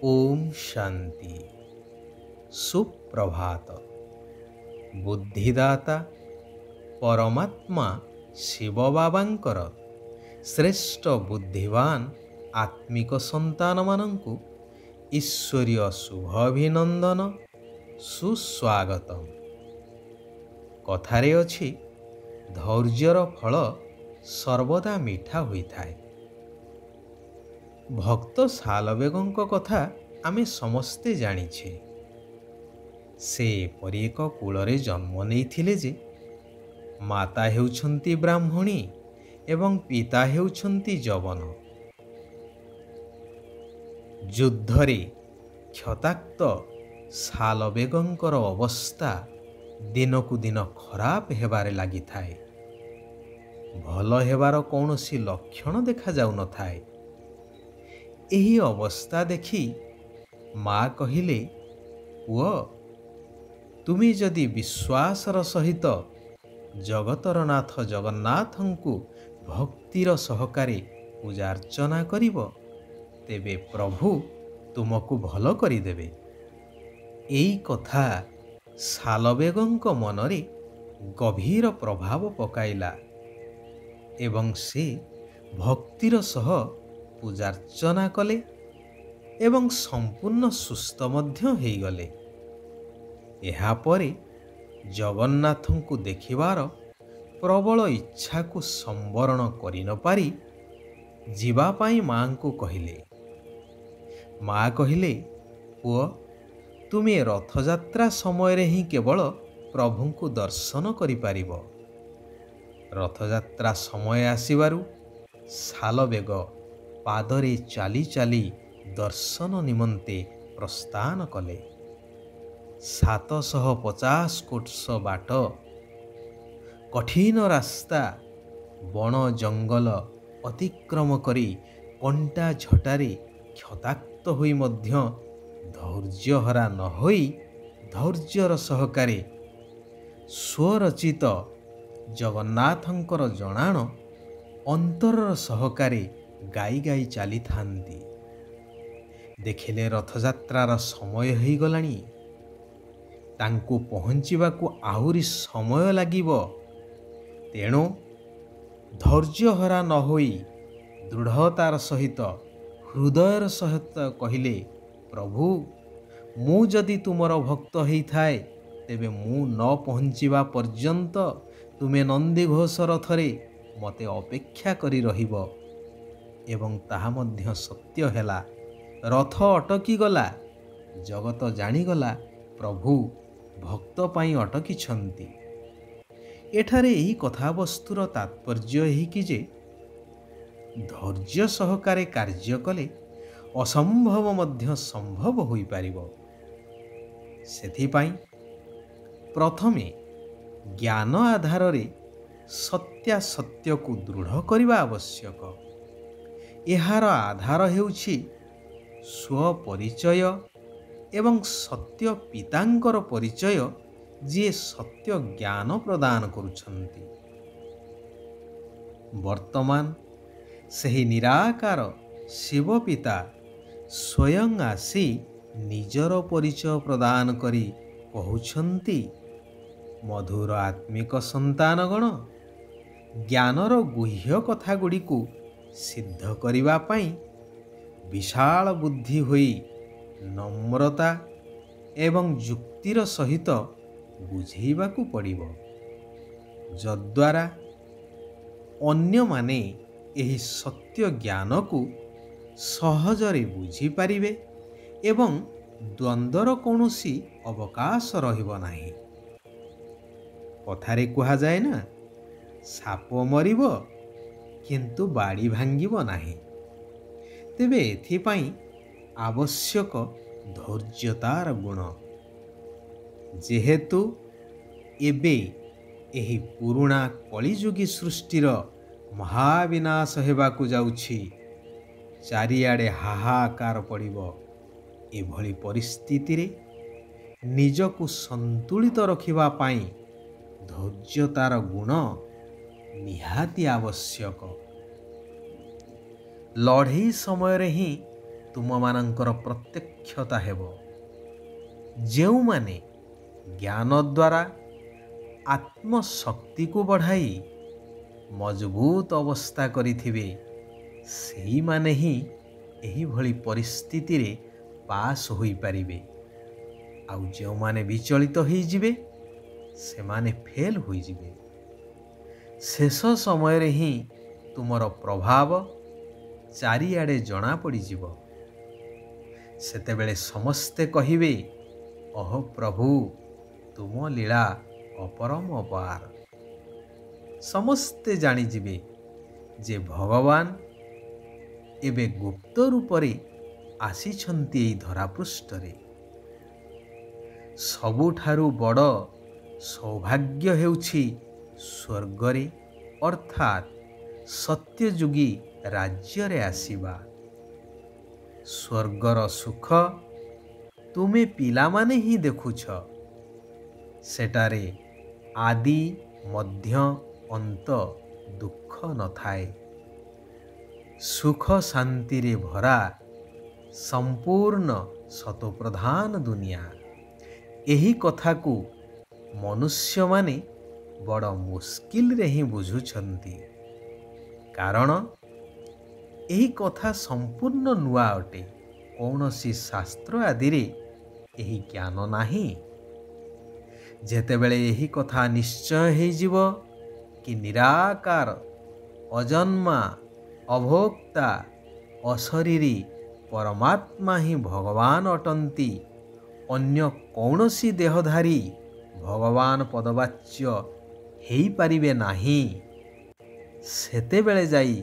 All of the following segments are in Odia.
ओम शांति सुप्रभात। बुद्धिदाता परमात्मा शिव बाबांकर श्रेष्ठ बुद्धिवान आत्मिक संतान मानंकु ईश्वरीय शुभ अभिनंदन सुस्वागतम। कथारे अछि धैर्यर फल सर्वदा मीठा होइथाय। भक्त सालवेगों कथा आमे समस्ते जानिछे। से परि एक कूलरे जन्म नेइथिले जे माता हेउछन्ति ब्राह्मणी एवं पिता हेउछन्ति जवन। युद्धरे क्षताक्त सालवेगंकर अवस्था दिनकु दिन खराब हेबारे लागि थाए। भल हेबार कौनसी लक्षण देखा जाउ न थाए। एही अवस्था देखी माँ कहिले, पुओ तुमी जदि विश्वासर सहित जगतर नाथ जगन्नाथंकु भक्तिर सहकारे पूजार्चना करिब तेबे प्रभु तुमको भल करिदेबे। एई कथा सालवेगंक मनरे गभीर प्रभाव पकाइला एवं से भक्तिर सह पूजार्चना कले एवं संपूर्ण सुस्थ मध्य हेइगले। एहा परे जगन्नाथंकु देखिबार प्रबल इच्छा को संवरण करि न पारि जीवा पाई मां को कहिले। मां कहिले, पुओ तुमे रथयात्रा समय रे ही केवल प्रभुंकु दर्शन करि पारिब। रथयात्रा समय आसीबारु सालवेग पादरे चाली चाली दर्शन निमंते प्रस्थान कले। 750 कोट्स बाट कठिन रास्ता बण जंगल अतिक्रम करी कंटा झटारे क्षताक्त होई मध्य धैर्यहरा न होई धैर्यर सहकारे स्वरचित जगन्नाथंकर जणाण अंतरर सहकारे गाई गाई चली थांती। देखिले रथयात्रार समय हो गलानी, तांको पहुँचीबाकू आहुरी समय लागिबो। तेणु धैर्यहरा न होई दृढ़तार सहित हृदयर सहित कहिले, प्रभु मु जदि तुमर भक्त हेई थाए तेबे मु न पहुँचीबा पर्यंत तुमे नंदीघोष रथरे मते अपेक्षा करी रहिबो। एवं ताहा मध्य सत्य हेला। रथ अटकी गला। जगत जानिगला प्रभु भक्त पाई अटकी छंती। एठारे एही कथावस्तुर तात्पर्य एही कि जे धैर्य सहकारे कार्य कले असंभव मध्य संभव होई पारिबो। सेथिपाई प्रथमे ज्ञान आधार रे सत्यासत्य को दृढ़ करिबा आवश्यक। एहार आधार हेउछि स्वपरिचय एवं सत्य पितांकर परिचय जे सत्य ज्ञान प्रदान करुछन्ति। वर्तमान सही निराकार शिव पिता स्वयं आसी निजर परिचय प्रदान करी कहउछन्ति, मधुर आत्मिक संतानगण ज्ञानर गुह्य कथा गुड़ी को सिद्ध करिबा पाई विशाल बुद्धि होई नम्रता एवं युक्तिर सहित बुझेइबाकू पड़िबो, जद्वारा अन्य माने एही सत्य ज्ञान को सहजरे बुझी पारिबे एवं द्वंद्वर कौनसी अवकाश रहिबो नाही। कथारे कहा जाए ना, साप मरिबो किंतु बाड़ी भांगिबो नाही। तेबे एथिपाई आवश्यक धैर्यतार गुण। जेहेतु एबे एही पुरुणा कलिजुगी सृष्टिर महाविनाश हेबाकू जाउछि, चारिआडे हाहाकार पड़िबो। एभली परिस्थिति रे निजकू संतुलित रखिबा पाई धैर्यतार गुण निहाती आवश्यक। लड़ई समय रे ही ତୁମମାନଙ୍କର ପ୍ରତ୍ୟକ୍ଷତା ହେବ। ଯେଉଁମାନେ ଜ୍ଞାନ ଦ୍ୱାରା ଆତ୍ମଶକ୍ତିକୁ ବଢ଼ାଇ ମଜବୁତ ଅବସ୍ଥା କରିଥିବେ, ସେଇମାନେ ହିଁ ଏହିଭଳି ପରିସ୍ଥିତିରେ ପାସ୍ ହୋଇପାରିବେ। ଆଉ ଯେଉଁମାନେ ବିଚଳିତ ହୋଇଯିବେ, ସେମାନେ ଫେଲ୍ ହୋଇଯିବେ। ଶେଷ ସମୟରେ ହିଁ ତୁମର ପ୍ରଭାବ ଚାରିଆଡ଼େ ଜଣାପଡ଼ିଯିବ। ସେତେବେଳେ ସମସ୍ତେ କହିବେ, ଓହ ପ୍ରଭୁ, ତୁମ ଲୀଳା ଅପରମ୍ପାର। ସମସ୍ତେ ଜାଣିଯିବେ ଯେ ଭଗବାନ ଏବେ ଗୁପ୍ତ ରୂପରେ ଆସିଛନ୍ତି ଏହି ଧରାପୃଷ୍ଠରେ। ସବୁଠାରୁ ବଡ଼ ସୌଭାଗ୍ୟ ହେଉଛି ସ୍ୱର୍ଗରେ ଅର୍ଥାତ୍ ସତ୍ୟଯୁଗୀ ରାଜ୍ୟରେ ଆସିବା। ସ୍ୱର୍ଗର ସୁଖ ତୁମେ ପିଲାମାନେ ହିଁ ଦେଖୁଛ। ସେଠାରେ ଆଦି ମଧ୍ୟ ଅନ୍ତ ଦୁଃଖ ନଥାଏ। ସୁଖ ଶାନ୍ତିରେ ଭରା ସମ୍ପୂର୍ଣ୍ଣ ସତୋପ୍ରଧାନ ଦୁନିଆ। ଏହି କଥାକୁ ମନୁଷ୍ୟମାନେ ବଡ଼ ମୁସ୍କିଲରେ ହିଁ ବୁଝୁଛନ୍ତି, କାରଣ ଏହି କଥା ସମ୍ପୂର୍ଣ୍ଣ ନୂଆ ଅଟେ। କୌଣସି ଶାସ୍ତ୍ର ଆଦିରେ ଏହି ଜ୍ଞାନ ନାହିଁ। ଯେତେବେଳେ ଏହି କଥା ନିଶ୍ଚୟ ହୋଇଯିବ କି ନିରାକାର, ଅଜନ୍ମା, ଅଭୋକ୍ତା, ଅଶରୀରୀ ପରମାତ୍ମା ହିଁ ଭଗବାନ ଅଟନ୍ତି, ଅନ୍ୟ କୌଣସି ଦେହଧାରୀ ଭଗବାନ ପଦବାଚ୍ୟ ହୋଇପାରିବେ ନାହିଁ, ସେତେବେଳେ ଯାଇ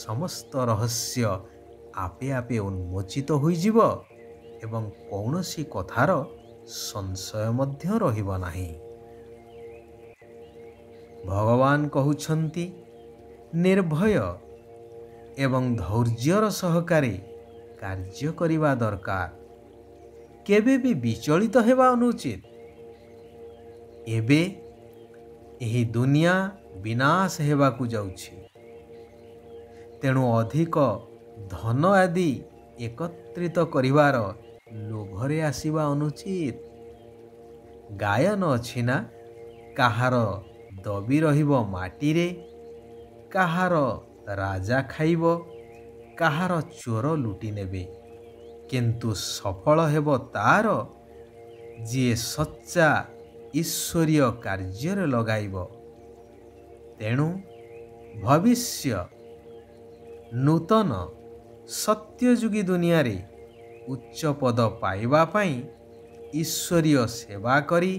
ସମସ୍ତ ରହସ୍ୟ ଆପେ ଆପେ ଉନ୍ମୋଚିତ ହୋଇଯିବ ଏବଂ କୌଣସି କଥାର ସଂଶୟ ମଧ୍ୟ ରହିବ ନାହିଁ। ଭଗବାନ କହୁଛନ୍ତି, ନିର୍ଭୟ ଏବଂ ଧୈର୍ଯ୍ୟର ସହକାରେ କାର୍ଯ୍ୟ କରିବା ଦରକାର। କେବେ ବି ବିଚଳିତ ହେବା ଅନୁଚିତ। ଏବେ ଏହି ଦୁନିଆ ବିନାଶ ହେବାକୁ ଯାଉଛି, ତେଣୁ ଅଧିକ ଧନ ଆଦି ଏକତ୍ରିତ କରିବାର ଲୋଭରେ ଆସିବା ଅନୁଚିତ। ଗାୟନ ଅଛି ନା, କାହାର ଦବି ରହିବ ମାଟିରେ, କାହାର ରାଜା ଖାଇବ, କାହାର ଚୋର ଲୁଟି ନେବେ, କିନ୍ତୁ ସଫଳ ହେବ ତାର ଯିଏ ସଚ୍ଚା ଈଶ୍ୱରୀୟ କାର୍ଯ୍ୟରେ ଲଗାଇବ। ତେଣୁ ଭବିଷ୍ୟ ନୂତନ ସତ୍ୟଯୁଗୀ ଦୁନିଆରେ ଉଚ୍ଚ ପଦ ପାଇବା ପାଇଁ ଈଶ୍ୱରୀୟ ସେବା କରି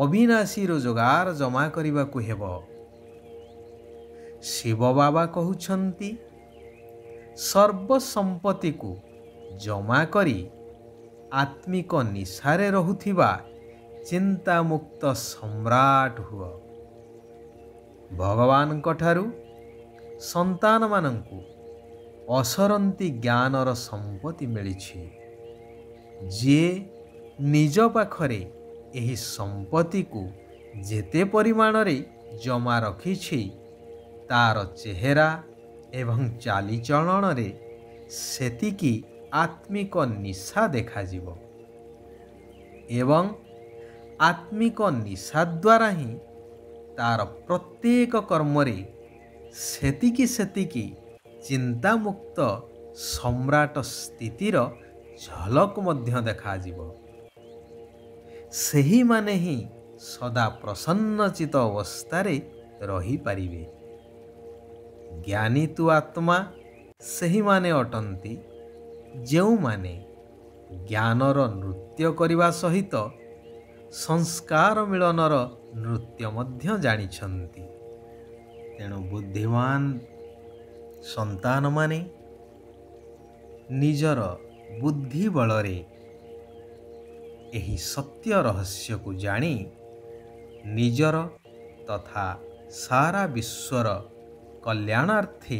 ଅବିନାଶୀ ରୋଜଗାର ଜମା କରିବାକୁ ହେବ। ଶିବ ବାବା କହୁଛନ୍ତି, ସର୍ବସମ୍ପତ୍ତିକୁ ଜମା କରି ଆତ୍ମିକ ନିଶାରେ ରହୁଥିବା ଚିନ୍ତାମୁକ୍ତ ସମ୍ରାଟ ହୁଅ। ଭଗବାନଙ୍କଠାରୁ ସନ୍ତାନମାନଙ୍କୁ ଅସରନ୍ତି ଜ୍ଞାନର ସମ୍ପତ୍ତି ମିଳିଛି। ଯିଏ ନିଜ ପାଖରେ ଏହି ସମ୍ପତ୍ତିକୁ ଯେତେ ପରିମାଣରେ ଜମା ରଖିଛି, ତାର ଚେହେରା ଏବଂ ଚାଲିଚଳନରେ ସେତିକି ଆତ୍ମିକ ନିଶା ଦେଖାଯିବ ଏବଂ ଆତ୍ମିକ ନିଶା ଦ୍ୱାରା ହିଁ ତାର ପ୍ରତ୍ୟେକ କର୍ମରେ ସେତିକି ସେତିକି ଚିନ୍ତାମୁକ୍ତ ସମ୍ରାଟ ସ୍ଥିତିର ଝଲକ ମଧ୍ୟ ଦେଖାଯିବ। ସେହିମାନେ ହିଁ ସଦା ପ୍ରସନ୍ନଚିତ ଅବସ୍ଥାରେ ରହିପାରିବେ। ଜ୍ଞାନୀ ତୁ ଆତ୍ମା ସେହିମାନେ ଅଟନ୍ତି ଯେଉଁମାନେ ଜ୍ଞାନର ନୃତ୍ୟ କରିବା ସହିତ ସଂସ୍କାର ମିଳନର ନୃତ୍ୟ ମଧ୍ୟ ଜାଣିଛନ୍ତି। ତେଣୁ ବୁଦ୍ଧିମାନ ସନ୍ତାନମାନେ ନିଜର ବୁଦ୍ଧି ବଳରେ ଏହି ସତ୍ୟ ରହସ୍ୟକୁ ଜାଣି ନିଜର ତଥା ସାରା ବିଶ୍ୱର କଲ୍ୟାଣାର୍ଥେ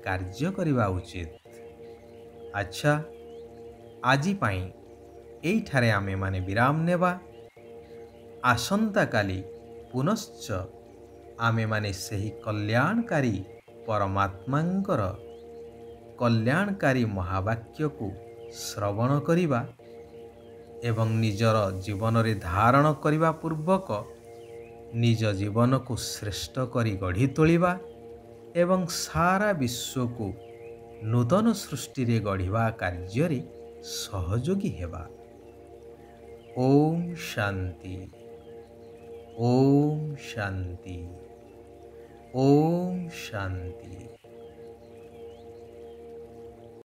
କାର୍ଯ୍ୟ କରିବା ଉଚିତ। ଆଚ୍ଛା, ଆଜି ପାଇଁ ଏଇଠାରେ ଆମେମାନେ ବିରାମ ନେବା। ଆସନ୍ତାକାଲି ପୁନଶ୍ଚ ଆମେମାନେ ସେହି କଲ୍ୟାଣକାରୀ ପରମାତ୍ମାଙ୍କର କଲ୍ୟାଣକାରୀ ମହାବାକ୍ୟକୁ ଶ୍ରବଣ କରିବା ଏବଂ ନିଜର ଜୀବନରେ ଧାରଣ କରିବା ପୂର୍ବକ ନିଜ ଜୀବନକୁ ଶ୍ରେଷ୍ଠ କରି ଗଢ଼ି ତୋଳିବା ଏବଂ ସାରା ବିଶ୍ୱକୁ ନୂତନ ସୃଷ୍ଟିରେ ଗଢ଼ିବା କାର୍ଯ୍ୟରେ ସହଯୋଗୀ ହେବା। ଓମ୍ ଶାନ୍ତି। ଓମ୍ ଶାନ୍ତି। ଓମ୍ ଶାନ୍ତି।